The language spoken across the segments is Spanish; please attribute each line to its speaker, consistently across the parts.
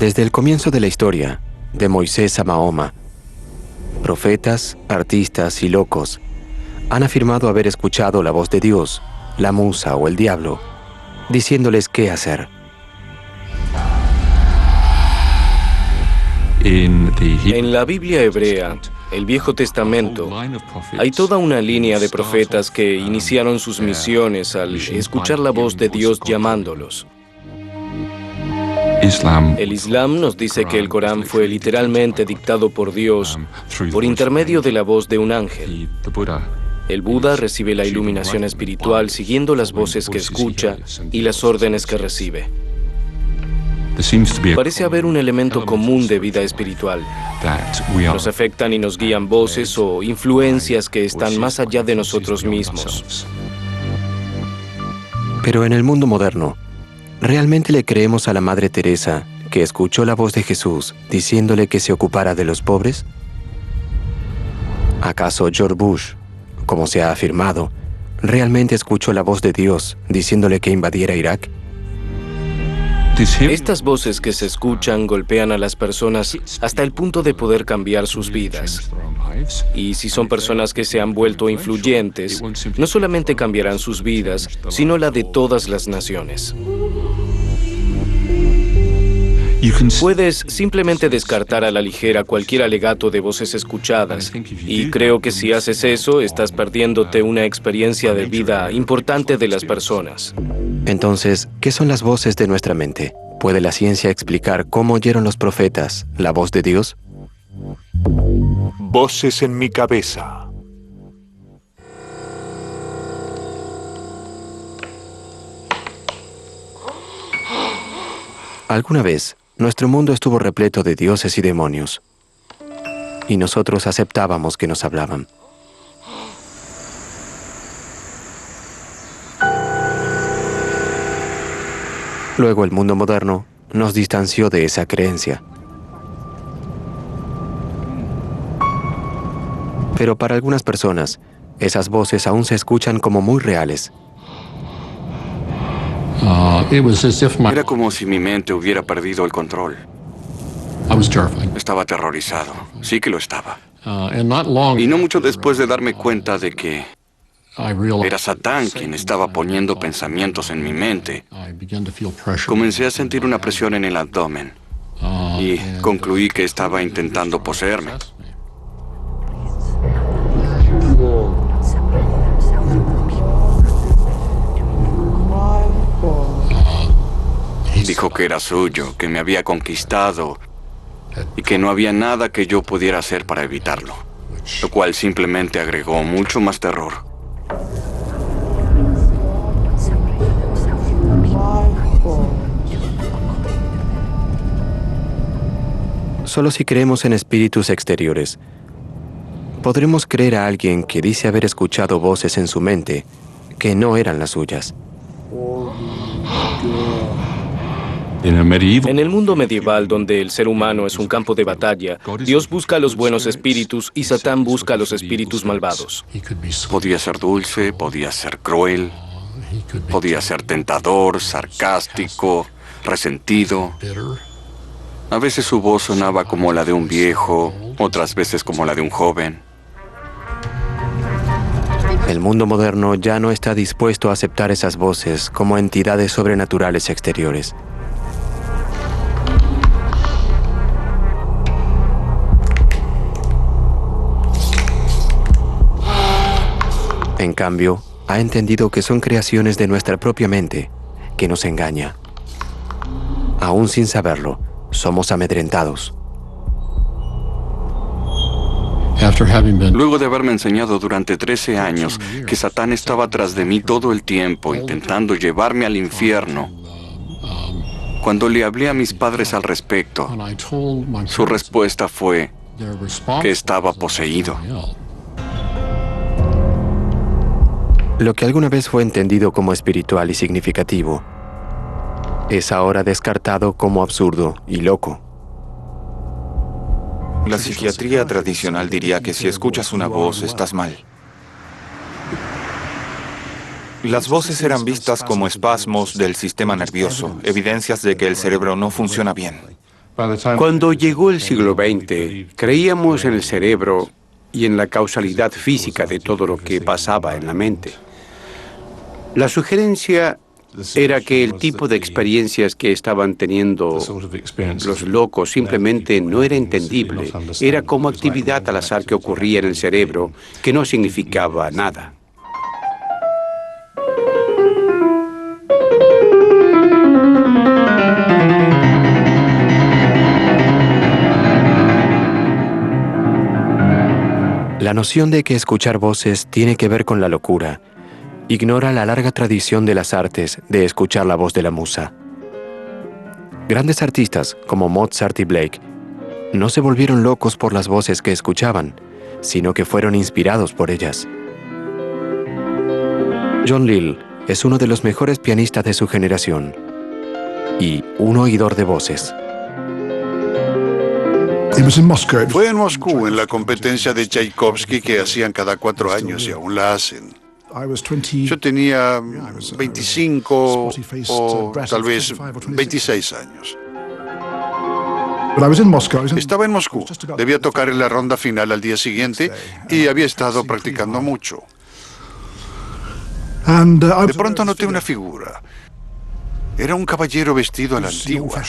Speaker 1: Desde el comienzo de la historia, de Moisés a Mahoma, profetas, artistas y locos han afirmado haber escuchado la voz de Dios, la musa o el diablo, diciéndoles qué hacer.
Speaker 2: En la Biblia hebrea, el Viejo Testamento, hay toda una línea de profetas que iniciaron sus misiones al escuchar la voz de Dios llamándolos. El Islam nos dice que el Corán fue literalmente dictado por Dios por intermedio de la voz de un ángel. El Buda recibe la iluminación espiritual siguiendo las voces que escucha y las órdenes que recibe. Parece haber un elemento común de vida espiritual. Nos afectan y nos guían voces o influencias que están más allá de nosotros mismos.
Speaker 1: Pero en el mundo moderno, ¿realmente le creemos a la Madre Teresa que escuchó la voz de Jesús diciéndole que se ocupara de los pobres? ¿Acaso George Bush, como se ha afirmado, realmente escuchó la voz de Dios diciéndole que invadiera Irak?
Speaker 2: Estas voces que se escuchan golpean a las personas hasta el punto de poder cambiar sus vidas. Y si son personas que se han vuelto influyentes, no solamente cambiarán sus vidas, sino la de todas las naciones. Puedes simplemente descartar a la ligera cualquier alegato de voces escuchadas, y creo que si haces eso, estás perdiéndote una experiencia de vida importante de las personas.
Speaker 1: Entonces, ¿qué son las voces de nuestra mente? ¿Puede la ciencia explicar cómo oyeron los profetas la voz de Dios?
Speaker 3: Voces en mi cabeza.
Speaker 1: Alguna vez, nuestro mundo estuvo repleto de dioses y demonios, y nosotros aceptábamos que nos hablaban. Luego el mundo moderno nos distanció de esa creencia. Pero para algunas personas, esas voces aún se escuchan como muy reales.
Speaker 4: Era como si mi mente hubiera perdido el control. Estaba aterrorizado. Sí que lo estaba. Y no mucho después de darme cuenta de que era Satán quien estaba poniendo pensamientos en mi mente, comencé a sentir una presión en el abdomen y concluí que estaba intentando poseerme. Dijo que era suyo, que me había conquistado y que no había nada que yo pudiera hacer para evitarlo, lo cual simplemente agregó mucho más terror.
Speaker 1: Solo si creemos en espíritus exteriores, podremos creer a alguien que dice haber escuchado voces en su mente que no eran las suyas.
Speaker 2: En el mundo medieval, donde el ser humano es un campo de batalla, Dios busca a los buenos espíritus y Satán busca a los espíritus malvados.
Speaker 4: Podía ser dulce, podía ser cruel, podía ser tentador, sarcástico, resentido. A veces su voz sonaba como la de un viejo, otras veces como la de un joven.
Speaker 1: El mundo moderno ya no está dispuesto a aceptar esas voces como entidades sobrenaturales exteriores. En cambio, ha entendido que son creaciones de nuestra propia mente, que nos engaña. Aún sin saberlo, somos amedrentados.
Speaker 4: Luego de haberme enseñado durante 13 años que Satán estaba tras de mí todo el tiempo, intentando llevarme al infierno, cuando le hablé a mis padres al respecto, su respuesta fue que estaba poseído.
Speaker 1: Lo que alguna vez fue entendido como espiritual y significativo, es ahora descartado como absurdo y loco.
Speaker 5: La psiquiatría tradicional diría que si escuchas una voz, estás mal. Las voces eran vistas como espasmos del sistema nervioso, evidencias de que el cerebro no funciona bien.
Speaker 6: Cuando llegó el siglo XX, creíamos en el cerebro y en la causalidad física de todo lo que pasaba en la mente. La sugerencia era que el tipo de experiencias que estaban teniendo los locos simplemente no era entendible. Era como actividad al azar que ocurría en el cerebro, que no significaba nada.
Speaker 1: La noción de que escuchar voces tiene que ver con la locura ignora la larga tradición de las artes de escuchar la voz de la musa. Grandes artistas como Mozart y Blake no se volvieron locos por las voces que escuchaban, sino que fueron inspirados por ellas. John Lill es uno de los mejores pianistas de su generación y un oidor de voces.
Speaker 7: Fue en Moscú, en la competencia de Tchaikovsky que hacían cada 4 años y aún la hacen. Yo tenía 25 o tal vez 26 años. Estaba en Moscú. Debía tocar en la ronda final al día siguiente y había estado practicando mucho. De pronto noté una figura. Era un caballero vestido a la antigua.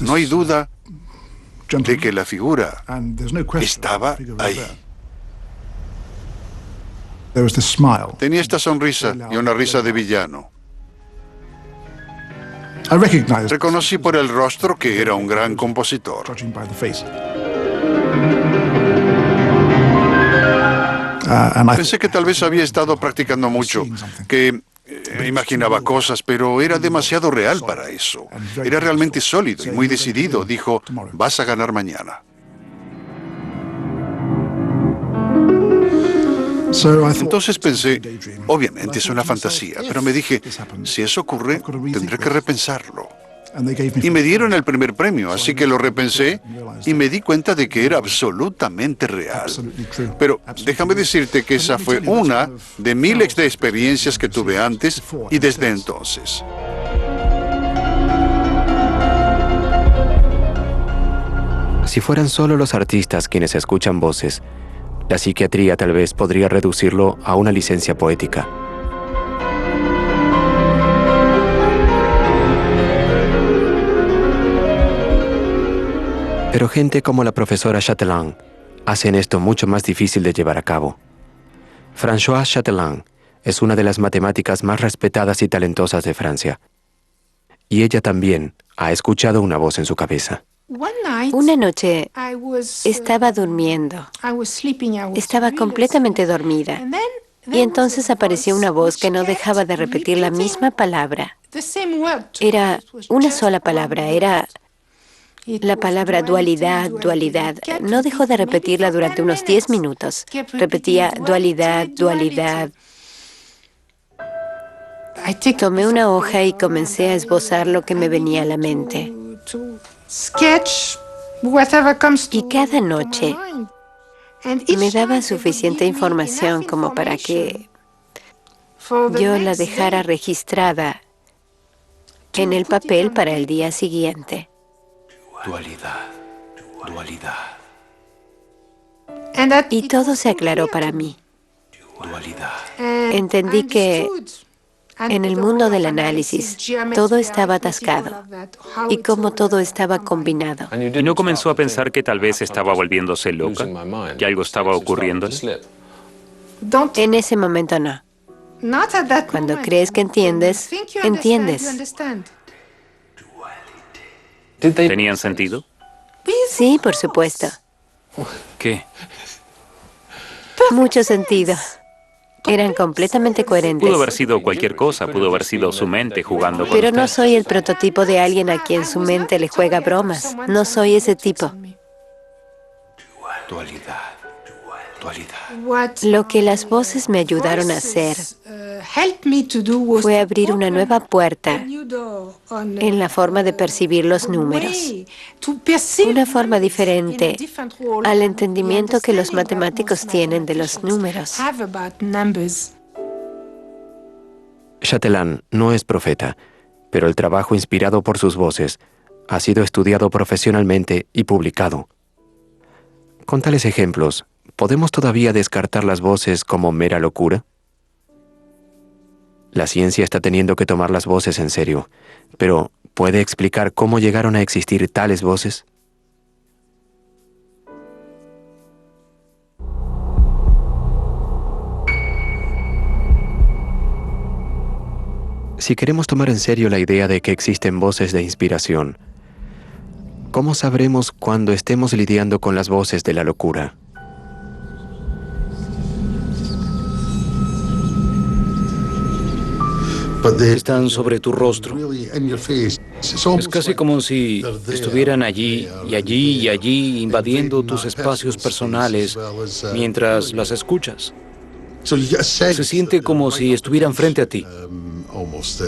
Speaker 7: No hay duda de que la figura estaba ahí. Tenía esta sonrisa y una risa de villano. Reconocí por el rostro que era un gran compositor. Pensé que tal vez había estado practicando mucho, que imaginaba cosas, pero era demasiado real para eso. Era realmente sólido y muy decidido. Dijo, vas a ganar mañana. Entonces pensé, obviamente es una fantasía, pero me dije, si eso ocurre, tendré que repensarlo. Y me dieron el primer premio, así que lo repensé y me di cuenta de que era absolutamente real. Pero déjame decirte que esa fue una de miles de experiencias que tuve antes y desde entonces.
Speaker 1: Si fueran solo los artistas quienes escuchan voces, la psiquiatría tal vez podría reducirlo a una licencia poética. Pero gente como la profesora Chatelain hacen esto mucho más difícil de llevar a cabo. Françoise Chatelain es una de las matemáticas más respetadas y talentosas de Francia. Y ella también ha escuchado una voz en su cabeza.
Speaker 8: Una noche estaba durmiendo. Estaba completamente dormida. Y entonces apareció una voz que no dejaba de repetir la misma palabra. Era una sola palabra, era la palabra dualidad, dualidad. No dejó de repetirla durante unos 10 minutos. Repetía dualidad, dualidad. Tomé una hoja y comencé a esbozar lo que me venía a la mente. Y cada noche me daba suficiente información como para que yo la dejara registrada en el papel para el día siguiente.
Speaker 4: Dualidad, dualidad,
Speaker 8: Y todo se aclaró para mí.
Speaker 4: dualidad.
Speaker 8: Entendí que en el mundo del análisis todo estaba atascado y cómo todo estaba combinado.
Speaker 9: ¿Y no comenzó a pensar que tal vez estaba volviéndose loca? ¿Que algo estaba ocurriendo?
Speaker 8: En ese momento no. Cuando crees que entiendes, entiendes.
Speaker 9: ¿Tenían sentido?
Speaker 8: Sí, por supuesto.
Speaker 9: ¿Qué?
Speaker 8: Mucho sentido. Eran completamente coherentes.
Speaker 9: Pudo haber sido cualquier cosa, pudo haber sido su mente jugando con
Speaker 8: Pero
Speaker 9: usted.
Speaker 8: no soy el prototipo de alguien a quien su mente le juega bromas. No soy ese tipo.
Speaker 4: Dualidad, dualidad.
Speaker 8: Lo que las voces me ayudaron a hacer fue abrir una nueva puerta en la forma de percibir los números. Una forma diferente al entendimiento que los matemáticos tienen de los números.
Speaker 1: Chatelain no es profeta, pero el trabajo inspirado por sus voces ha sido estudiado profesionalmente y publicado. Con tales ejemplos, ¿podemos todavía descartar las voces como mera locura? La ciencia está teniendo que tomar las voces en serio, pero ¿puede explicar cómo llegaron a existir tales voces? Si queremos tomar en serio la idea de que existen voces de inspiración, ¿cómo sabremos cuando estemos lidiando con las voces de la locura?
Speaker 10: Están sobre tu rostro. Es casi como si estuvieran allí y allí y allí invadiendo tus espacios personales mientras las escuchas. Se siente como si estuvieran frente a ti.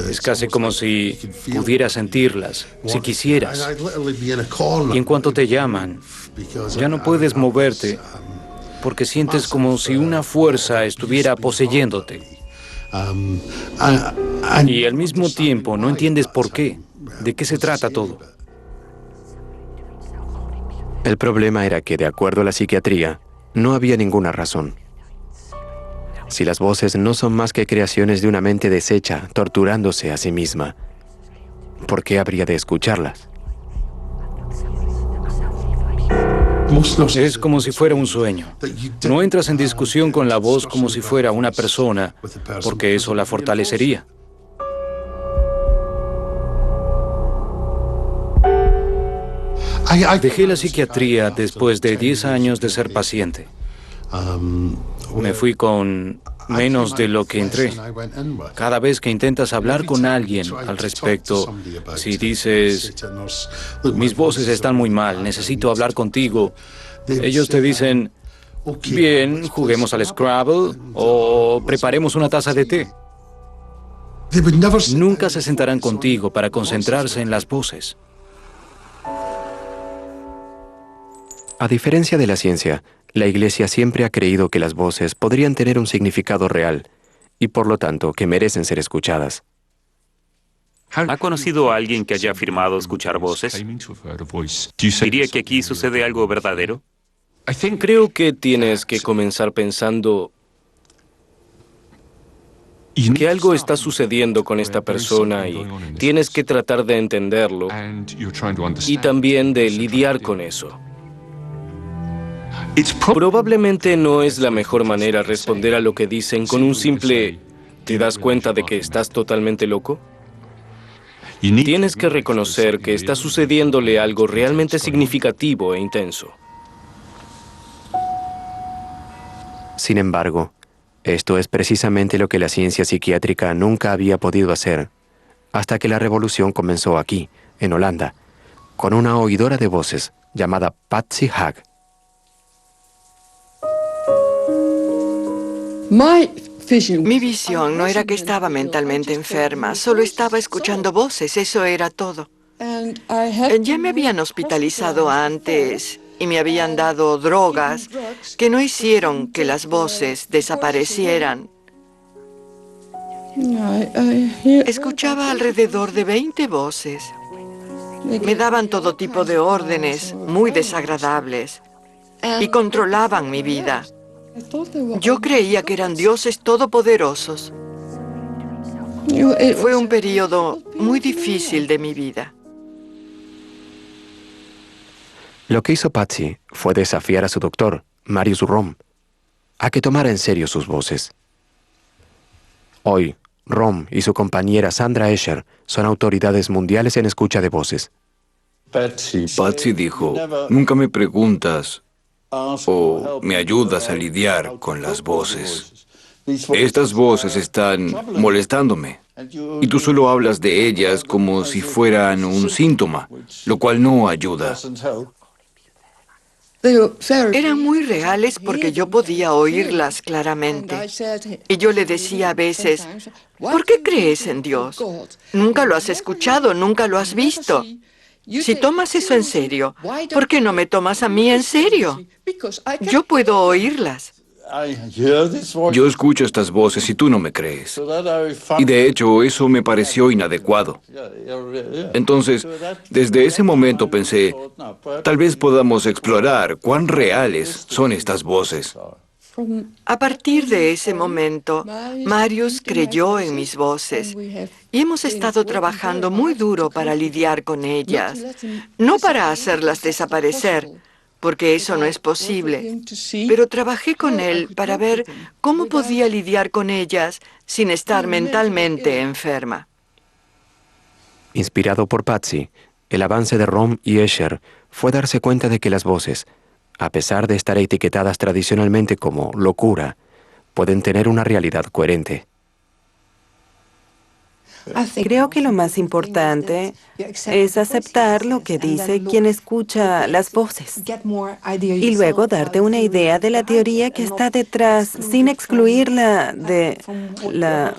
Speaker 10: Es casi como si pudieras sentirlas, si quisieras. Y en cuanto te llaman, ya no puedes moverte porque sientes como si una fuerza estuviera poseyéndote. Y al mismo tiempo no entiendes por qué, de qué se trata todo.
Speaker 1: El problema era que, de acuerdo a la psiquiatría, no había ninguna razón. Si las voces no son más que creaciones de una mente deshecha, torturándose a sí misma, ¿por qué habría de escucharlas?
Speaker 10: Es como si fuera un sueño. No entras en discusión con la voz como si fuera una persona, porque eso la fortalecería. Dejé la psiquiatría después de 10 años de ser paciente. Me fui con menos de lo que entré. Cada vez que intentas hablar con alguien al respecto, si dices, mis voces están muy mal, necesito hablar contigo, ellos te dicen, bien, juguemos al Scrabble o preparemos una taza de té. Nunca se sentarán contigo para concentrarse en las voces.
Speaker 1: A diferencia de la ciencia, la Iglesia siempre ha creído que las voces podrían tener un significado real y, por lo tanto, que merecen ser escuchadas.
Speaker 9: ¿Ha conocido a alguien que haya afirmado escuchar voces? ¿Diría que aquí sucede algo verdadero?
Speaker 2: Creo que tienes que comenzar pensando que algo está sucediendo con esta persona y tienes que tratar de entenderlo y también de lidiar con eso. Probablemente no es la mejor manera responder a lo que dicen con un simple ¿te das cuenta de que estás totalmente loco? Tienes que reconocer que está sucediéndole algo realmente significativo e intenso.
Speaker 1: Sin embargo, esto es precisamente lo que la ciencia psiquiátrica nunca había podido hacer, hasta que la revolución comenzó aquí, en Holanda, con una oidora de voces llamada Patsy Haag.
Speaker 11: Mi visión no era que estaba mentalmente enferma, solo estaba escuchando voces, eso era todo. Ya me habían hospitalizado antes y me habían dado drogas que no hicieron que las voces desaparecieran. Escuchaba alrededor de 20 voces. Me daban todo tipo de órdenes muy desagradables y controlaban mi vida. Yo creía que eran dioses todopoderosos. Fue un periodo muy difícil de mi vida.
Speaker 1: Lo que hizo Patsy fue desafiar a su doctor, Marius Romme, a que tomara en serio sus voces. Hoy, Romme y su compañera Sandra Escher son autoridades mundiales en escucha de voces.
Speaker 12: Patsy dijo, nunca me preguntas o me ayudas a lidiar con las voces. Estas voces están molestándome y tú solo hablas de ellas como si fueran un síntoma, lo cual no ayuda.
Speaker 11: Eran muy reales porque yo podía oírlas claramente. Y yo le decía a veces, ¿por qué crees en Dios? Nunca lo has escuchado, nunca lo has visto. Si tomas eso en serio, ¿por qué no me tomas a mí en serio? Yo puedo oírlas.
Speaker 12: Yo escucho estas voces y tú no me crees. Y de hecho, eso me pareció inadecuado. Entonces, desde ese momento pensé, tal vez podamos explorar cuán reales son estas voces.
Speaker 11: A partir de ese momento, Marius creyó en mis voces y hemos estado trabajando muy duro para lidiar con ellas, no para hacerlas desaparecer, porque eso no es posible, pero trabajé con él para ver cómo podía lidiar con ellas sin estar mentalmente enferma.
Speaker 1: Inspirado por Patsy, el avance de Romm y Escher fue darse cuenta de que las voces, a pesar de estar etiquetadas tradicionalmente como locura, pueden tener una realidad coherente.
Speaker 13: Creo que lo más importante es aceptar lo que dice quien escucha las voces y luego darte una idea de la teoría que está detrás sin excluirla de la...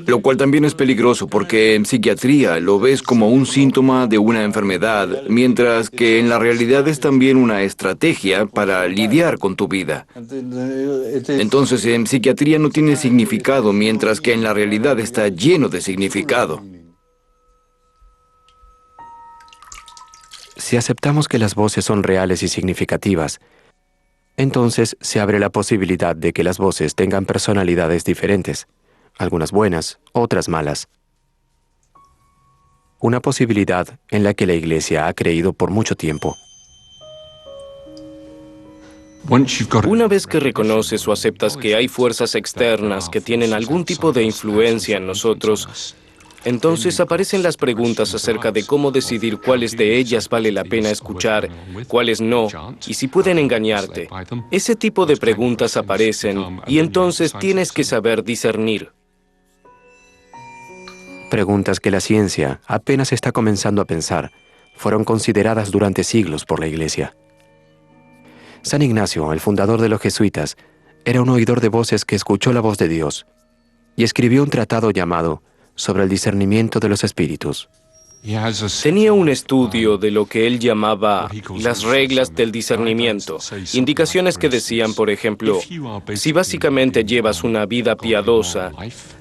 Speaker 12: Lo cual también es peligroso porque en psiquiatría lo ves como un síntoma de una enfermedad, mientras que en la realidad es también una estrategia para lidiar con tu vida. Entonces en psiquiatría no tiene significado, mientras que en la realidad está lleno de significado.
Speaker 1: Si aceptamos que las voces son reales y significativas, entonces se abre la posibilidad de que las voces tengan personalidades diferentes, algunas buenas, otras malas. Una posibilidad en la que la Iglesia ha creído por mucho tiempo.
Speaker 2: Una vez que reconoces o aceptas que hay fuerzas externas que tienen algún tipo de influencia en nosotros, entonces aparecen las preguntas acerca de cómo decidir cuáles de ellas vale la pena escuchar, cuáles no, y si pueden engañarte. Ese tipo de preguntas aparecen y entonces tienes que saber discernir.
Speaker 1: Preguntas que la ciencia apenas está comenzando a pensar, fueron consideradas durante siglos por la Iglesia. San Ignacio, el fundador de los jesuitas, era un oidor de voces que escuchó la voz de Dios y escribió un tratado llamado sobre el discernimiento de los espíritus.
Speaker 2: Tenía un estudio de lo que él llamaba las reglas del discernimiento, indicaciones que decían, por ejemplo, si básicamente llevas una vida piadosa,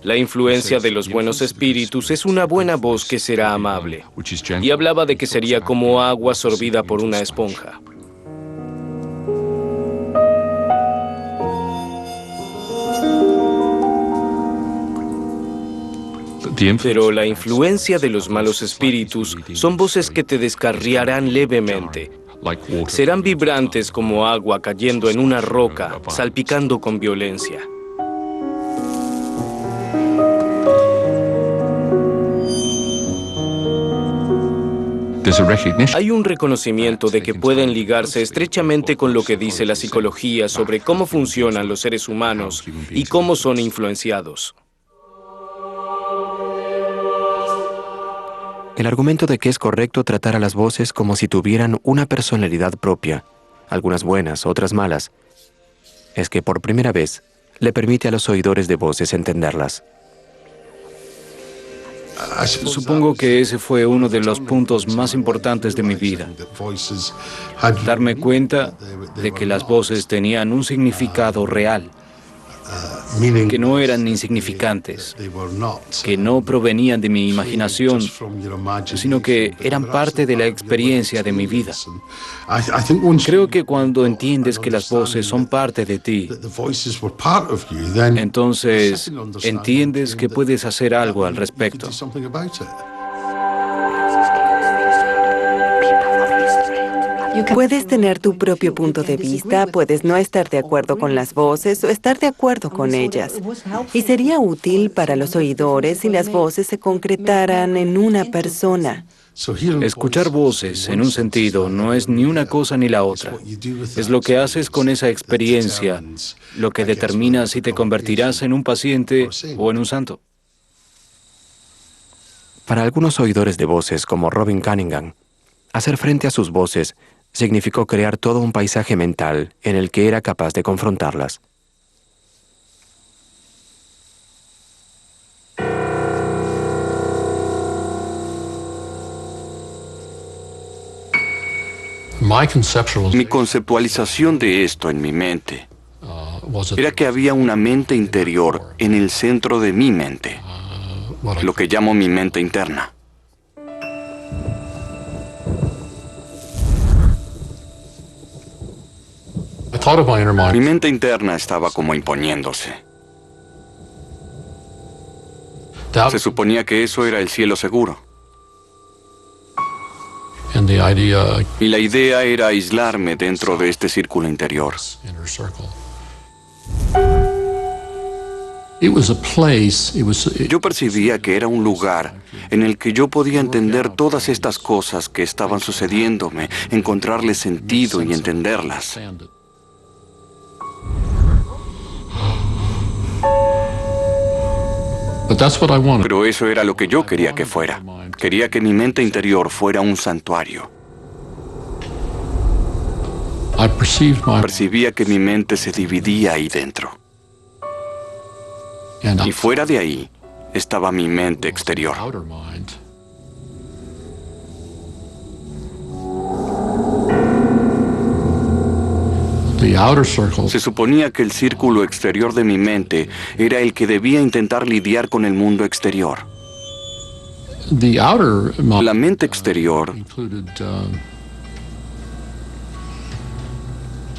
Speaker 2: la influencia de los buenos espíritus es una buena voz que será amable, y hablaba de que sería como agua sorbida por una esponja. Pero la influencia de los malos espíritus son voces que te descarriarán levemente. Serán vibrantes como agua cayendo en una roca, salpicando con violencia. Hay un reconocimiento de que pueden ligarse estrechamente con lo que dice la psicología sobre cómo funcionan los seres humanos y cómo son influenciados.
Speaker 1: El argumento de que es correcto tratar a las voces como si tuvieran una personalidad propia, algunas buenas, otras malas, es que por primera vez le permite a los oidores de voces entenderlas.
Speaker 10: Supongo que ese fue uno de los puntos más importantes de mi vida. Darme cuenta de que las voces tenían un significado real, que no eran insignificantes, que no provenían de mi imaginación, sino que eran parte de la experiencia de mi vida. Creo que cuando entiendes que las voces son parte de ti, entonces entiendes que puedes hacer algo al respecto.
Speaker 13: Puedes tener tu propio punto de vista, puedes no estar de acuerdo con las voces o estar de acuerdo con ellas. Y sería útil para los oidores si las voces se concretaran en una persona.
Speaker 10: Escuchar voces, en un sentido, no es ni una cosa ni la otra. Es lo que haces con esa experiencia, lo que determina si te convertirás en un paciente o en un santo.
Speaker 1: Para algunos oidores de voces, como Robin Cunningham, hacer frente a sus voces significó crear todo un paisaje mental en el que era capaz de confrontarlas.
Speaker 4: Mi conceptualización de esto en mi mente era que había una mente interior en el centro de mi mente, lo que llamo mi mente interna. Mi mente interna estaba como imponiéndose. Se suponía que eso era el cielo seguro. Y la idea era aislarme dentro de este círculo interior. Yo percibía que era un lugar en el que yo podía entender todas estas cosas que estaban sucediéndome, encontrarles sentido y entenderlas. Pero eso era lo que yo quería que fuera. Quería que mi mente interior fuera un santuario. Percibía que mi mente se dividía ahí dentro. Y fuera de ahí estaba mi mente exterior. Se suponía que el círculo exterior de mi mente era el que debía intentar lidiar con el mundo exterior. La mente exterior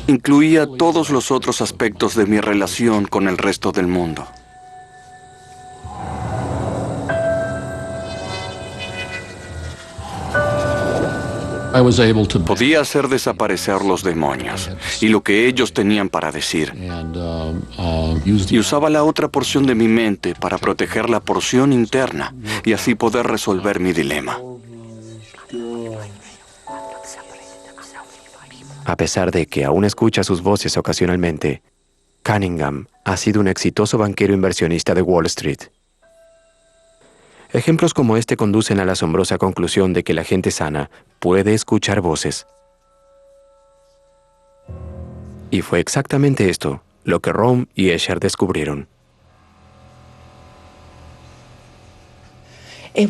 Speaker 4: incluía todos los otros aspectos de mi relación con el resto del mundo. Podía hacer desaparecer los demonios y lo que ellos tenían para decir. Y usaba la otra porción de mi mente para proteger la porción interna y así poder resolver mi dilema.
Speaker 1: A pesar de que aún escucha sus voces ocasionalmente, Cunningham ha sido un exitoso banquero inversionista de Wall Street. Ejemplos como este conducen a la asombrosa conclusión de que la gente sana puede escuchar voces. Y fue exactamente esto lo que Rohm y Escher descubrieron.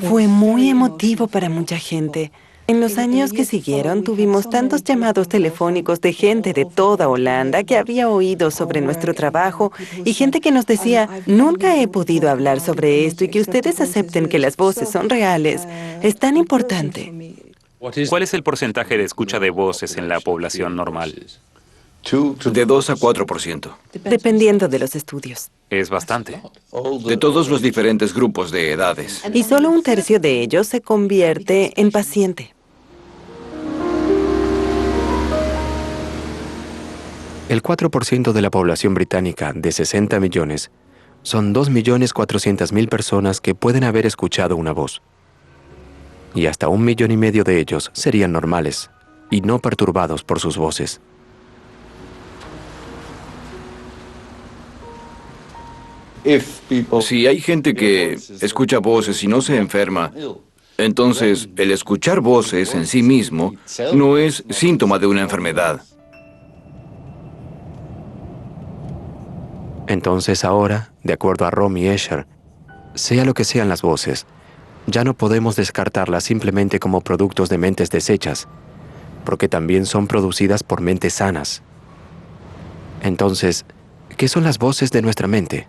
Speaker 13: Fue muy emotivo para mucha gente. En los años que siguieron tuvimos tantos llamados telefónicos de gente de toda Holanda que había oído sobre nuestro trabajo y gente que nos decía, nunca he podido hablar sobre esto y que ustedes acepten que las voces son reales. Es tan importante.
Speaker 9: ¿Cuál es el porcentaje de escucha de voces en la población normal?
Speaker 12: De 2 a 4%.
Speaker 13: Dependiendo de los estudios.
Speaker 9: Es bastante.
Speaker 12: De todos los diferentes grupos de edades.
Speaker 13: Y solo 1/3 de ellos se convierte en paciente.
Speaker 1: El 4% de la población británica, de 60 millones, son 2.400.000 personas que pueden haber escuchado una voz. Y hasta 1,5 millones de ellos serían normales y no perturbados por sus voces.
Speaker 12: Si hay gente que escucha voces y no se enferma, entonces el escuchar voces en sí mismo no es síntoma de una enfermedad.
Speaker 1: Entonces ahora, de acuerdo a Rohm y Escher, sea lo que sean las voces, ya no podemos descartarlas simplemente como productos de mentes deshechas, porque también son producidas por mentes sanas. Entonces, ¿qué son las voces de nuestra mente?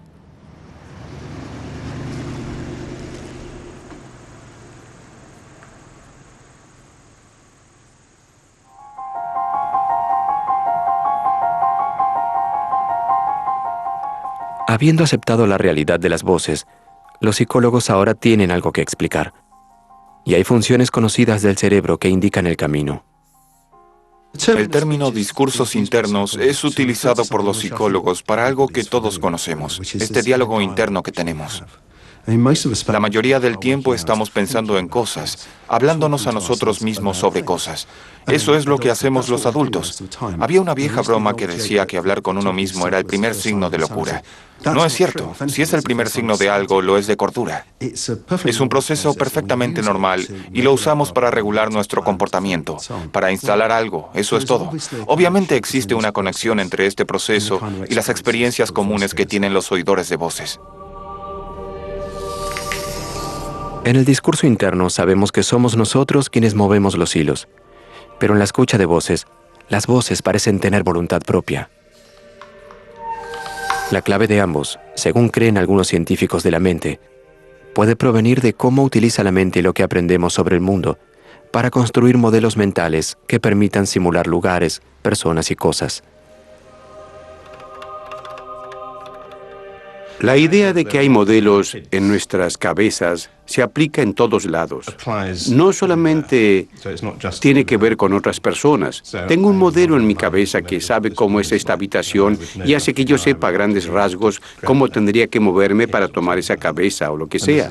Speaker 1: Habiendo aceptado la realidad de las voces, los psicólogos ahora tienen algo que explicar. Y hay funciones conocidas del cerebro que indican el camino.
Speaker 5: El término discursos internos es utilizado por los psicólogos para algo que todos conocemos, este diálogo interno que tenemos. La mayoría del tiempo estamos pensando en cosas, hablándonos a nosotros mismos sobre cosas. Eso es lo que hacemos los adultos. Había una vieja broma que decía que hablar con uno mismo era el primer signo de locura. No es cierto. Si es el primer signo de algo, lo es de cordura. Es un proceso perfectamente normal y lo usamos para regular nuestro comportamiento, para instalar algo, eso es todo. Obviamente existe una conexión entre este proceso y las experiencias comunes que tienen los oidores de voces.
Speaker 1: En el discurso interno sabemos que somos nosotros quienes movemos los hilos, pero en la escucha de voces, las voces parecen tener voluntad propia. La clave de ambos, según creen algunos científicos de la mente, puede provenir de cómo utiliza la mente lo que aprendemos sobre el mundo para construir modelos mentales que permitan simular lugares, personas y cosas.
Speaker 6: La idea de que hay modelos en nuestras cabezas se aplica en todos lados. No solamente tiene que ver con otras personas. Tengo un modelo en mi cabeza que sabe cómo es esta habitación y hace que yo sepa a grandes rasgos cómo tendría que moverme para tomar esa cabeza o lo que sea.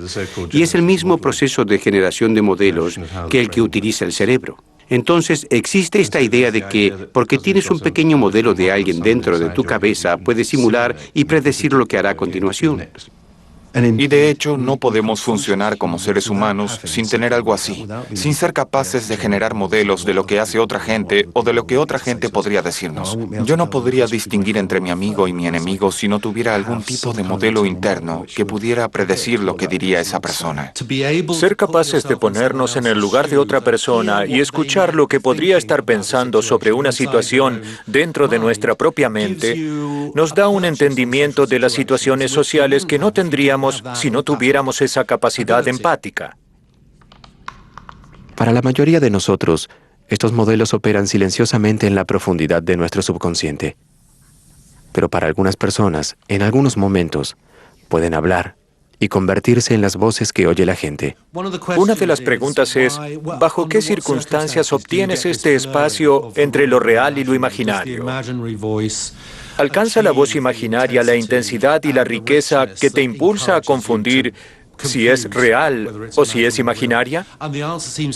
Speaker 6: Y es el mismo proceso de generación de modelos que el que utiliza el cerebro. Entonces, existe esta idea de que, porque tienes un pequeño modelo de alguien dentro de tu cabeza, puedes simular y predecir lo que hará a continuación.
Speaker 5: Y de hecho, no podemos funcionar como seres humanos sin tener algo así, sin ser capaces de generar modelos de lo que hace otra gente o de lo que otra gente podría decirnos. Yo no podría distinguir entre mi amigo y mi enemigo si no tuviera algún tipo de modelo interno que pudiera predecir lo que diría esa persona.
Speaker 14: Ser capaces de ponernos en el lugar de otra persona y escuchar lo que podría estar pensando sobre una situación dentro de nuestra propia mente nos da un entendimiento de las situaciones sociales que no tendríamos si no tuviéramos esa capacidad empática.
Speaker 1: Para la mayoría de nosotros, estos modelos operan silenciosamente en la profundidad de nuestro subconsciente. Pero para algunas personas, en algunos momentos, pueden hablar y convertirse en las voces que oye la gente.
Speaker 14: Una de las preguntas es, ¿bajo qué circunstancias obtienes este espacio entre lo real y lo imaginario? ¿Alcanza la voz imaginaria la intensidad y la riqueza que te impulsa a confundir si es real o si es imaginaria?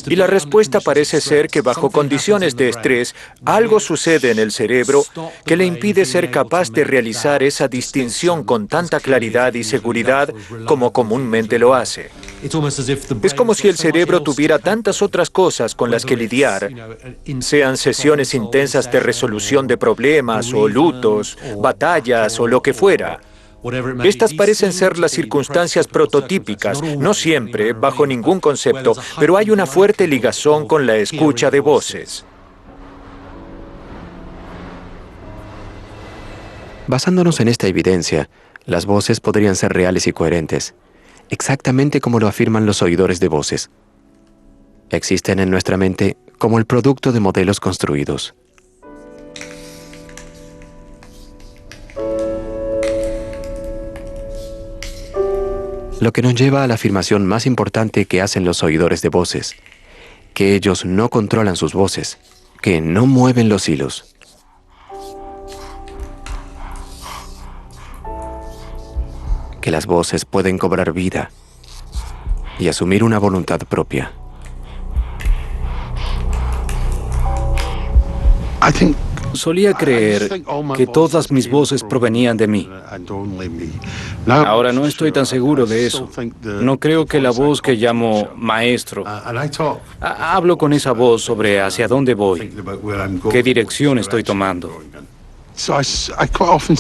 Speaker 14: Y la respuesta parece ser que bajo condiciones de estrés, algo sucede en el cerebro que le impide ser capaz de realizar esa distinción con tanta claridad y seguridad como comúnmente lo hace. Es como si el cerebro tuviera tantas otras cosas con las que lidiar, sean sesiones intensas de resolución de problemas o lutos, batallas o lo que fuera. Estas parecen ser las circunstancias prototípicas, no siempre, bajo ningún concepto, pero hay una fuerte ligazón con la escucha de voces.
Speaker 1: Basándonos en esta evidencia, las voces podrían ser reales y coherentes, exactamente como lo afirman los oidores de voces. Existen en nuestra mente como el producto de modelos construidos. Lo que nos lleva a la afirmación más importante que hacen los oidores de voces, que ellos no controlan sus voces, que no mueven los hilos. Que las voces pueden cobrar vida y asumir una voluntad propia.
Speaker 10: Solía creer que todas mis voces provenían de mí. Ahora no estoy tan seguro de eso. No creo que la voz que llamo maestro. Hablo con esa voz sobre hacia dónde voy, qué dirección estoy tomando.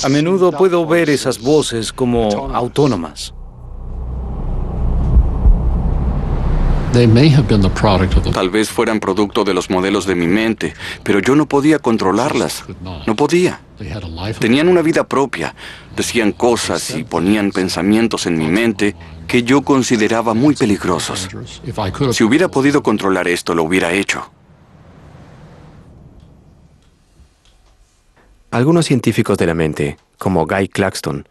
Speaker 10: A menudo puedo ver esas voces como autónomas.
Speaker 4: Tal vez fueran producto de los modelos de mi mente, pero yo no podía controlarlas. No podía. Tenían una vida propia, decían cosas y ponían pensamientos en mi mente que yo consideraba muy peligrosos. Si hubiera podido controlar esto, lo hubiera hecho.
Speaker 1: Algunos científicos de la mente, como Guy Claxton,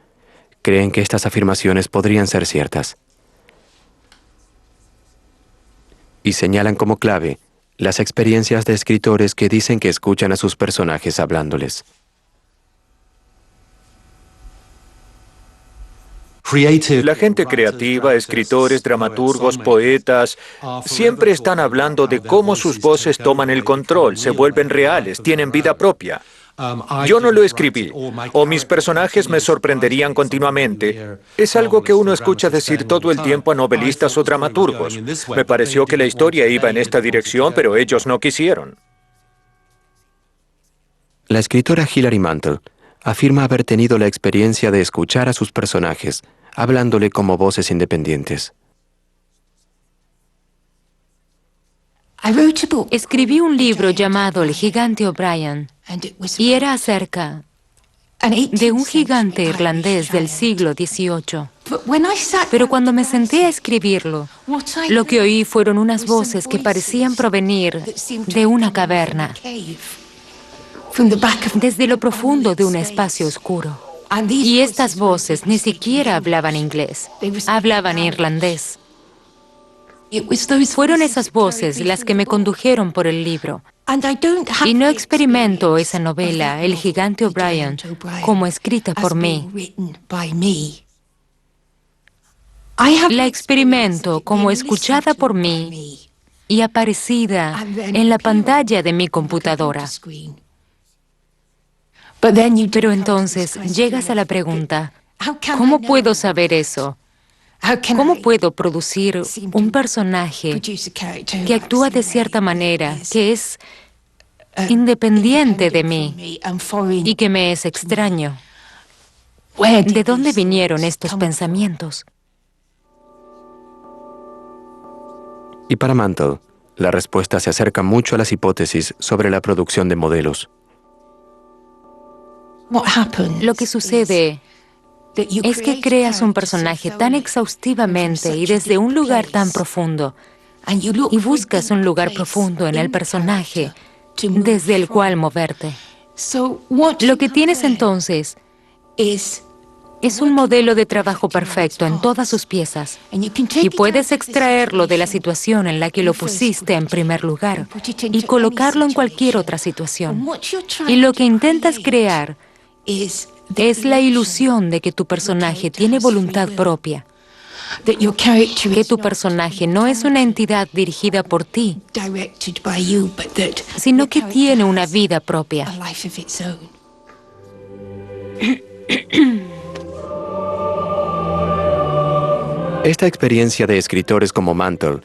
Speaker 1: creen que estas afirmaciones podrían ser ciertas. Y señalan como clave las experiencias de escritores que dicen que escuchan a sus personajes hablándoles.
Speaker 14: La gente creativa, escritores, dramaturgos, poetas, siempre están hablando de cómo sus voces toman el control, se vuelven reales, tienen vida propia. Yo no lo escribí, o mis personajes me sorprenderían continuamente. Es algo que uno escucha decir todo el tiempo a novelistas o dramaturgos. Me pareció que la historia iba en esta dirección, pero ellos no quisieron.
Speaker 1: La escritora Hilary Mantel afirma haber tenido la experiencia de escuchar a sus personajes, hablándole como voces independientes.
Speaker 15: Escribí un libro llamado El gigante O'Brien y era acerca de un gigante irlandés del siglo XVIII. Pero cuando me senté a escribirlo, lo que oí fueron unas voces que parecían provenir de una caverna, desde lo profundo de un espacio oscuro. Y estas voces ni siquiera hablaban inglés, hablaban irlandés. Fueron esas voces las que me condujeron por el libro. Y no experimento esa novela, El gigante O'Brien, como escrita por mí. La experimento como escuchada por mí y aparecida en la pantalla de mi computadora. Pero entonces llegas a la pregunta, ¿cómo puedo saber eso? ¿Cómo puedo producir un personaje que actúa de cierta manera, que es independiente de mí y que me es extraño? ¿De dónde vinieron estos pensamientos?
Speaker 1: Y para Mantle, la respuesta se acerca mucho a las hipótesis sobre la producción de modelos.
Speaker 15: Lo que sucede es que creas un personaje tan exhaustivamente y desde un lugar tan profundo, y buscas un lugar profundo en el personaje desde el cual moverte. Lo que tienes entonces es un modelo de trabajo perfecto en todas sus piezas, y puedes extraerlo de la situación en la que lo pusiste en primer lugar y colocarlo en cualquier otra situación. Y lo que intentas crear es la ilusión de que tu personaje tiene voluntad propia, que tu personaje no es una entidad dirigida por ti, sino que tiene una vida propia.
Speaker 1: Esta experiencia de escritores como Mantle,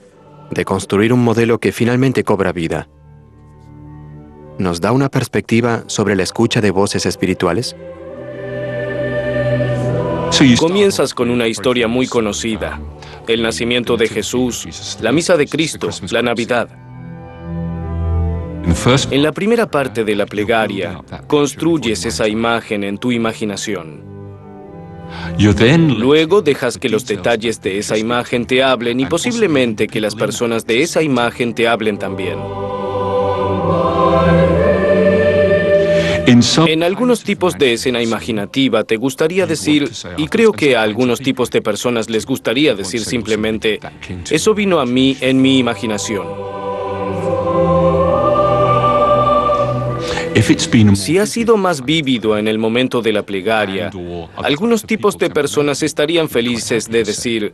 Speaker 1: de construir un modelo que finalmente cobra vida, ¿nos da una perspectiva sobre la escucha de voces espirituales?
Speaker 2: Comienzas con una historia muy conocida: el nacimiento de Jesús, la misa de Cristo, la Navidad. En la primera parte de la plegaria, construyes esa imagen en tu imaginación. Luego dejas que los detalles de esa imagen te hablen y posiblemente que las personas de esa imagen te hablen también. En algunos tipos de escena imaginativa te gustaría decir, y creo que a algunos tipos de personas les gustaría decir simplemente, eso vino a mí en mi imaginación. Si ha sido más vívido en el momento de la plegaria, algunos tipos de personas estarían felices de decir,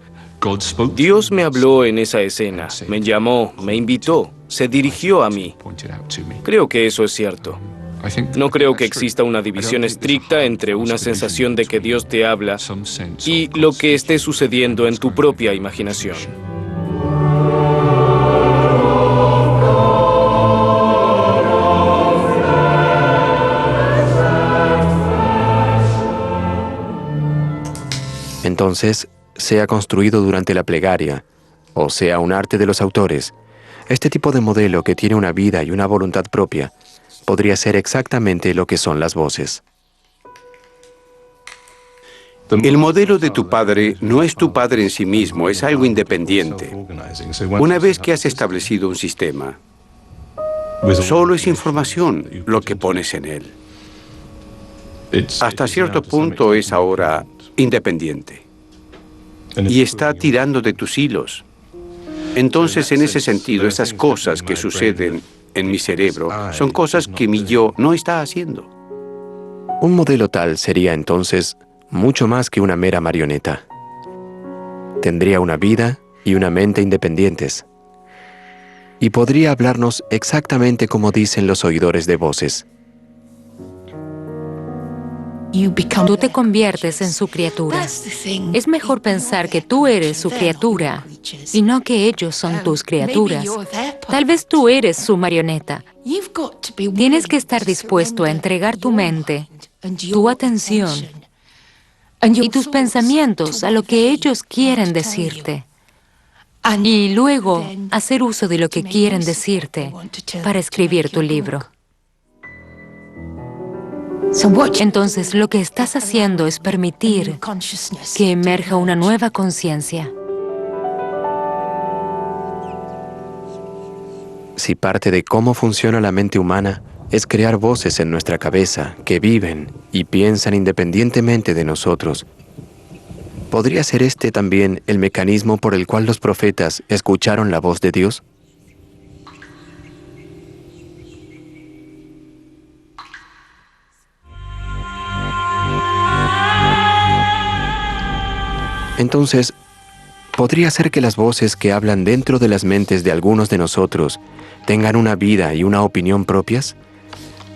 Speaker 2: Dios me habló en esa escena, me llamó, me invitó, se dirigió a mí. Creo que eso es cierto. No creo que exista una división estricta entre una sensación de que Dios te habla y lo que esté sucediendo en tu propia imaginación.
Speaker 1: Entonces, sea construido durante la plegaria, o sea un arte de los autores, este tipo de modelo que tiene una vida y una voluntad propia, podría ser exactamente lo que son las voces.
Speaker 6: El modelo de tu padre no es tu padre en sí mismo, es algo independiente. Una vez que has establecido un sistema, solo es información lo que pones en él. Hasta cierto punto es ahora independiente y está tirando de tus hilos. Entonces, en ese sentido, esas cosas que suceden en mi cerebro son cosas que mi yo no está haciendo.
Speaker 1: Un modelo tal sería entonces mucho más que una mera marioneta. Tendría una vida y una mente independientes. Y podría hablarnos exactamente como dicen los oidores de voces.
Speaker 15: Tú te conviertes en su criatura. Es mejor pensar que tú eres su criatura y no que ellos son tus criaturas. Tal vez tú eres su marioneta. Tienes que estar dispuesto a entregar tu mente, tu atención y tus pensamientos a lo que ellos quieren decirte. Y luego hacer uso de lo que quieren decirte para escribir tu libro. Entonces, lo que estás haciendo es permitir que emerja una nueva conciencia.
Speaker 1: Si parte de cómo funciona la mente humana es crear voces en nuestra cabeza que viven y piensan independientemente de nosotros, ¿podría ser este también el mecanismo por el cual los profetas escucharon la voz de Dios? Entonces, ¿podría ser que las voces que hablan dentro de las mentes de algunos de nosotros tengan una vida y una opinión propias?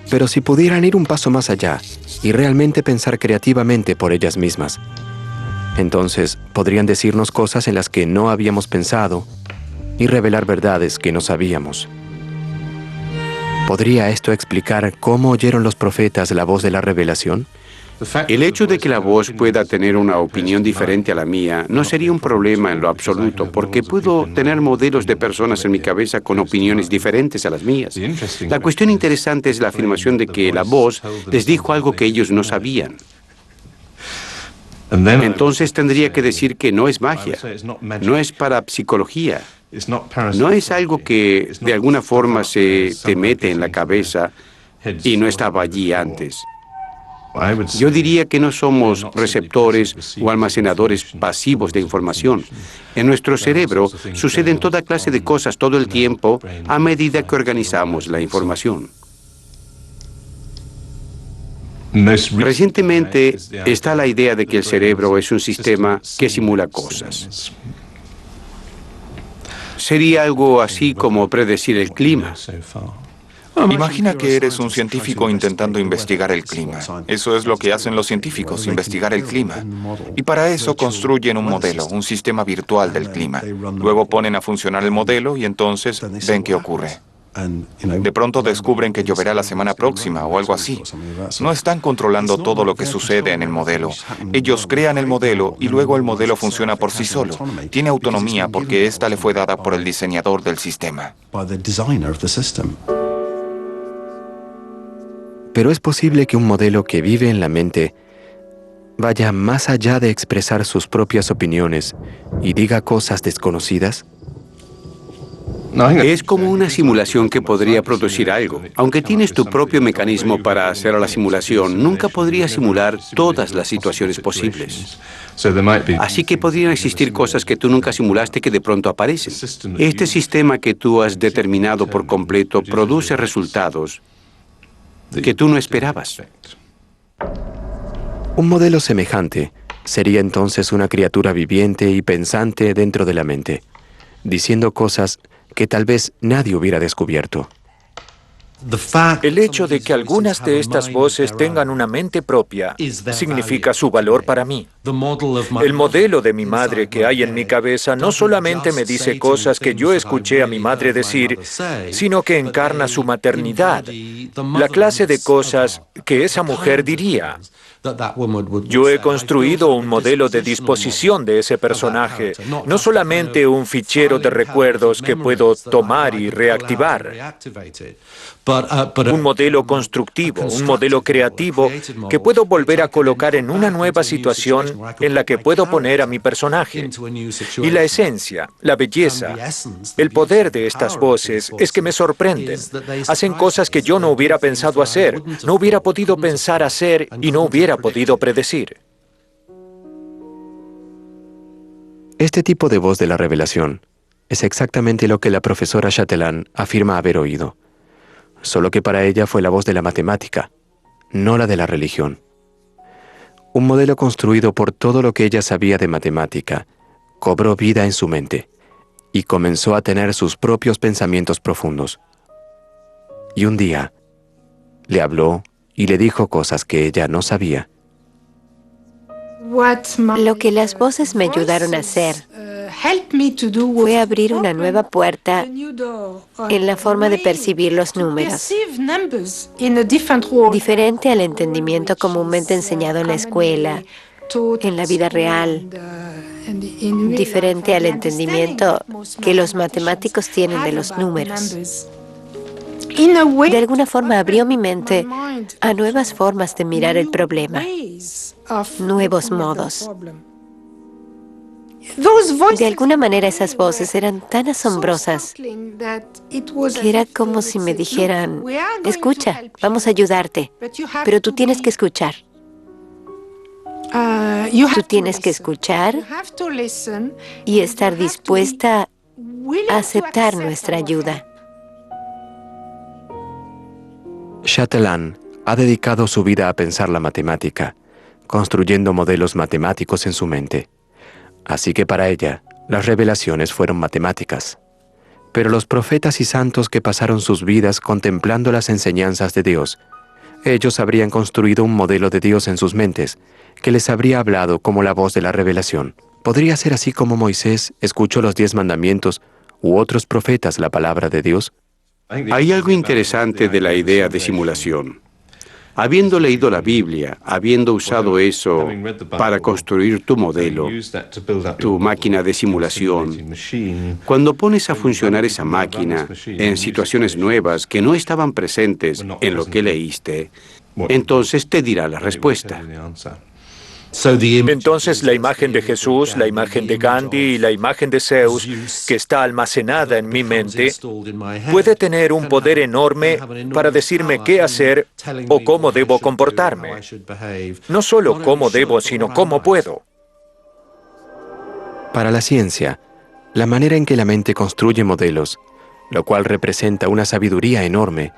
Speaker 1: Pero si pudieran ir un paso más allá y realmente pensar creativamente por ellas mismas, entonces podrían decirnos cosas en las que no habíamos pensado y revelar verdades que no sabíamos. ¿Podría esto explicar cómo oyeron los profetas la voz de la revelación?
Speaker 6: El hecho de que la voz pueda tener una opinión diferente a la mía no sería un problema en lo absoluto, porque puedo tener modelos de personas en mi cabeza con opiniones diferentes a las mías. La cuestión interesante es la afirmación de que la voz les dijo algo que ellos no sabían. Entonces tendría que decir que no es magia, no es parapsicología, no es algo que de alguna forma se te mete en la cabeza y no estaba allí antes. Yo diría que no somos receptores o almacenadores pasivos de información. En nuestro cerebro suceden toda clase de cosas todo el tiempo a medida que organizamos la información. Recientemente está la idea de que el cerebro es un sistema que simula cosas. Sería algo así como predecir el clima.
Speaker 5: Imagina que eres un científico intentando investigar el clima. Eso es lo que hacen los científicos, investigar el clima. Y para eso construyen un modelo, un sistema virtual del clima. Luego ponen a funcionar el modelo y entonces ven qué ocurre. De pronto descubren que lloverá la semana próxima o algo así. No están controlando todo lo que sucede en el modelo. Ellos crean el modelo y luego el modelo funciona por sí solo. Tiene autonomía porque esta le fue dada por el diseñador del sistema.
Speaker 1: Pero es posible que un modelo que vive en la mente vaya más allá de expresar sus propias opiniones y diga cosas desconocidas.
Speaker 6: Es como una simulación que podría producir algo. Aunque tienes tu propio mecanismo para hacer la simulación, nunca podrías simular todas las situaciones posibles. Así que podrían existir cosas que tú nunca simulaste que de pronto aparecen. Este sistema que tú has determinado por completo produce resultados que tú no esperabas.
Speaker 1: Un modelo semejante sería entonces una criatura viviente y pensante dentro de la mente, diciendo cosas que tal vez nadie hubiera descubierto.
Speaker 14: El hecho de que algunas de estas voces tengan una mente propia significa su valor para mí. El modelo de mi madre que hay en mi cabeza no solamente me dice cosas que yo escuché a mi madre decir, sino que encarna su maternidad, la clase de cosas que esa mujer diría. Yo he construido un modelo de disposición de ese personaje, no solamente un fichero de recuerdos que puedo tomar y reactivar. Un modelo constructivo, un modelo creativo que puedo volver a colocar en una nueva situación en la que puedo poner a mi personaje. Y la esencia, la belleza, el poder de estas voces es que me sorprenden. Hacen cosas que yo no hubiera pensado hacer, no hubiera podido pensar hacer y no hubiera podido predecir.
Speaker 1: Este tipo de voz de la revelación es exactamente lo que la profesora Chatelain afirma haber oído. Solo que para ella fue la voz de la matemática, no la de la religión. Un modelo construido por todo lo que ella sabía de matemática, cobró vida en su mente y comenzó a tener sus propios pensamientos profundos. Y un día, le habló y le dijo cosas que ella no sabía.
Speaker 8: Lo que las voces me ayudaron a hacer fue abrir una nueva puerta en la forma de percibir los números, diferente al entendimiento comúnmente enseñado en la escuela, en la vida real, diferente al entendimiento que los matemáticos tienen de los números. De alguna forma abrió mi mente a nuevas formas de mirar el problema, nuevos modos. De alguna manera esas voces eran tan asombrosas que era como si me dijeran, escucha, vamos a ayudarte, pero tú tienes que escuchar. Tú tienes que escuchar y estar dispuesta a aceptar nuestra ayuda.
Speaker 1: Chatelain ha dedicado su vida a pensar la matemática, construyendo modelos matemáticos en su mente. Así que para ella, las revelaciones fueron matemáticas. Pero los profetas y santos que pasaron sus vidas contemplando las enseñanzas de Dios, ellos habrían construido un modelo de Dios en sus mentes, que les habría hablado como la voz de la revelación. ¿Podría ser así como Moisés escuchó los 10 mandamientos u otros profetas la palabra de Dios?
Speaker 6: Hay algo interesante de la idea de simulación. Habiendo leído la Biblia, habiendo usado eso para construir tu modelo, tu máquina de simulación, cuando pones a funcionar esa máquina en situaciones nuevas que no estaban presentes en lo que leíste, entonces te dirá la respuesta.
Speaker 14: Entonces la imagen de Jesús, la imagen de Gandhi y la imagen de Zeus, que está almacenada en mi mente, puede tener un poder enorme para decirme qué hacer o cómo debo comportarme. No solo cómo debo, sino cómo puedo.
Speaker 1: Para la ciencia, la manera en que la mente construye modelos, lo cual representa una sabiduría enorme,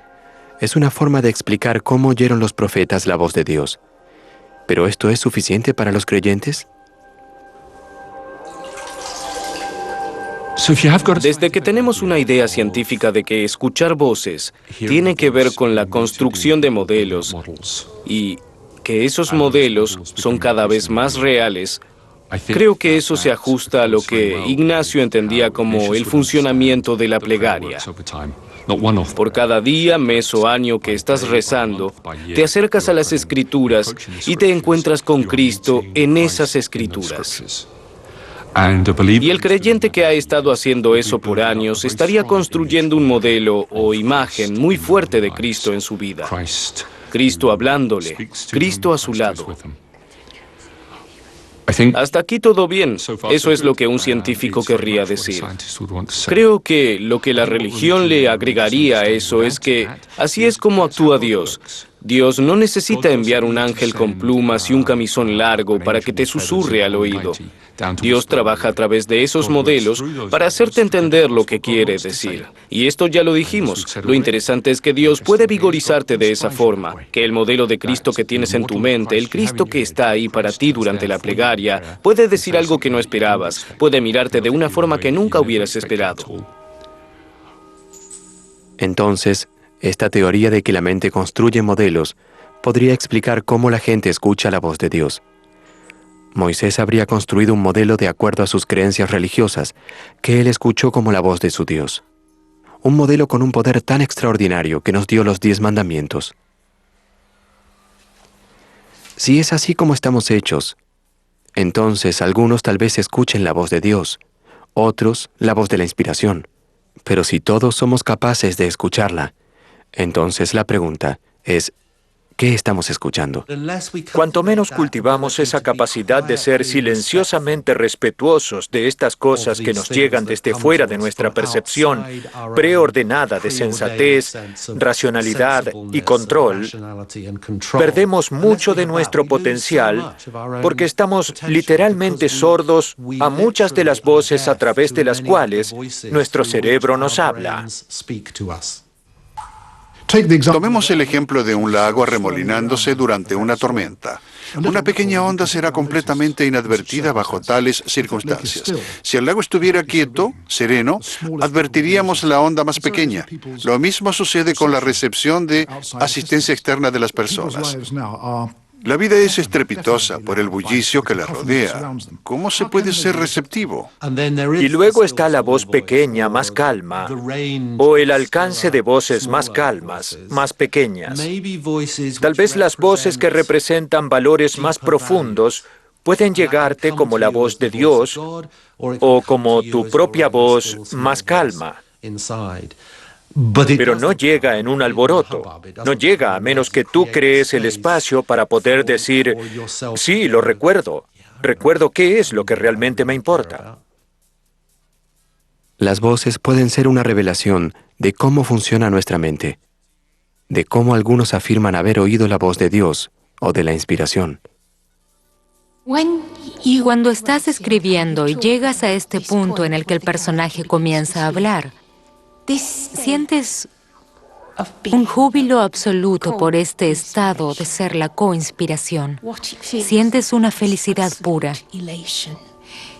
Speaker 1: es una forma de explicar cómo oyeron los profetas la voz de Dios. ¿Pero esto es suficiente para los creyentes?
Speaker 2: Desde que tenemos una idea científica de que escuchar voces tiene que ver con la construcción de modelos y que esos modelos son cada vez más reales, creo que eso se ajusta a lo que Ignacio entendía como el funcionamiento de la plegaria. Por cada día, mes o año que estás rezando, te acercas a las Escrituras y te encuentras con Cristo en esas Escrituras. Y el creyente que ha estado haciendo eso por años estaría construyendo un modelo o imagen muy fuerte de Cristo en su vida. Cristo hablándole, Cristo a su lado. Hasta aquí todo bien. Eso es lo que un científico querría decir. Creo que lo que la religión le agregaría a eso es que así es como actúa Dios. Dios no necesita enviar un ángel con plumas y un camisón largo para que te susurre al oído. Dios trabaja a través de esos modelos para hacerte entender lo que quiere decir. Y esto ya lo dijimos. Lo interesante es que Dios puede vigorizarte de esa forma, que el modelo de Cristo que tienes en tu mente, el Cristo que está ahí para ti durante la plegaria, puede decir algo que no esperabas, puede mirarte de una forma que nunca hubieras esperado.
Speaker 1: Entonces, esta teoría de que la mente construye modelos podría explicar cómo la gente escucha la voz de Dios. Moisés habría construido un modelo de acuerdo a sus creencias religiosas, que él escuchó como la voz de su Dios. Un modelo con un poder tan extraordinario que nos dio los 10 mandamientos. Si es así como estamos hechos, entonces algunos tal vez escuchen la voz de Dios, otros la voz de la inspiración. Pero si todos somos capaces de escucharla, entonces la pregunta es, ¿qué estamos escuchando?
Speaker 14: Cuanto menos cultivamos esa capacidad de ser silenciosamente respetuosos de estas cosas que nos llegan desde fuera de nuestra percepción preordenada de sensatez, racionalidad y control, perdemos mucho de nuestro potencial porque estamos literalmente sordos a muchas de las voces a través de las cuales nuestro cerebro nos habla.
Speaker 7: Tomemos el ejemplo de un lago arremolinándose durante una tormenta. Una pequeña onda será completamente inadvertida bajo tales circunstancias. Si el lago estuviera quieto, sereno, advertiríamos la onda más pequeña. Lo mismo sucede con la recepción de asistencia externa de las personas. La vida es estrepitosa por el bullicio que la rodea. ¿Cómo se puede ser receptivo?
Speaker 14: Y luego está la voz pequeña, más calma, o el alcance de voces más calmas, más pequeñas. Tal vez las voces que representan valores más profundos pueden llegarte como la voz de Dios o como tu propia voz más calma. Pero no llega en un alboroto. No llega a menos que tú crees el espacio para poder decir, sí, lo recuerdo. Recuerdo qué es lo que realmente me importa.
Speaker 1: Las voces pueden ser una revelación de cómo funciona nuestra mente, de cómo algunos afirman haber oído la voz de Dios o de la inspiración.
Speaker 15: Cuando estás escribiendo y llegas a este punto en el que el personaje comienza a hablar, sientes un júbilo absoluto por este estado de ser la coinspiración. Sientes una felicidad pura.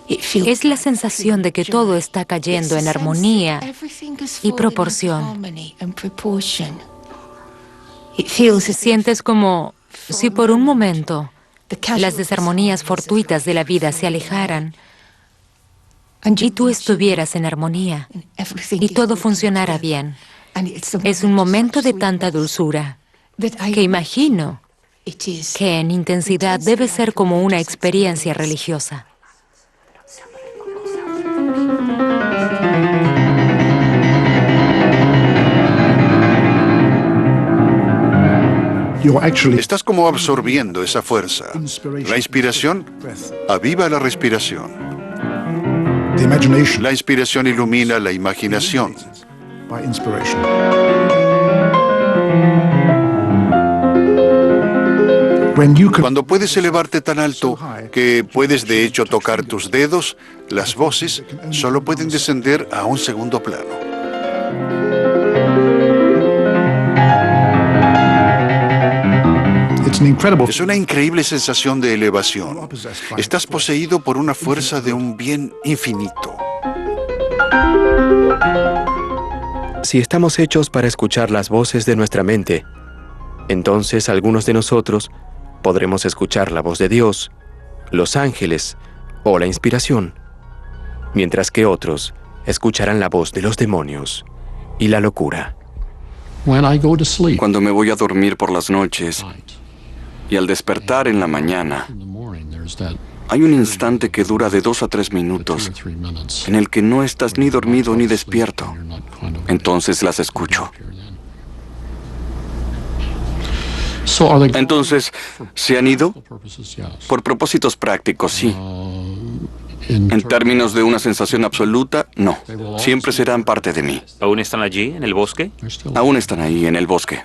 Speaker 15: Es la sensación de que todo está cayendo en armonía y proporción. Sientes como si por un momento las desarmonías fortuitas de la vida se alejaran y tú estuvieras en armonía y todo funcionara bien. Es un momento de tanta dulzura que imagino que en intensidad debe ser como una experiencia religiosa.
Speaker 7: Estás como absorbiendo esa fuerza. La inspiración aviva la respiración. La inspiración ilumina la imaginación. Cuando puedes elevarte tan alto que puedes de hecho tocar tus dedos, las voces solo pueden descender a un segundo plano. Es una increíble sensación de elevación. Estás poseído por una fuerza de un bien infinito.
Speaker 1: Si estamos hechos para escuchar las voces de nuestra mente, entonces algunos de nosotros podremos escuchar la voz de Dios, los ángeles o la inspiración, mientras que otros escucharán la voz de los demonios y la locura.
Speaker 4: Cuando me voy a dormir por las noches y al despertar en la mañana, hay un instante que dura de 2 a 3 minutos en el que no estás ni dormido ni despierto. Entonces las escucho. Entonces, ¿se han ido? Por propósitos prácticos, sí. En términos de una sensación absoluta, no. Siempre serán parte de mí.
Speaker 9: ¿Aún están allí, en el bosque?
Speaker 4: Aún están ahí, en el bosque.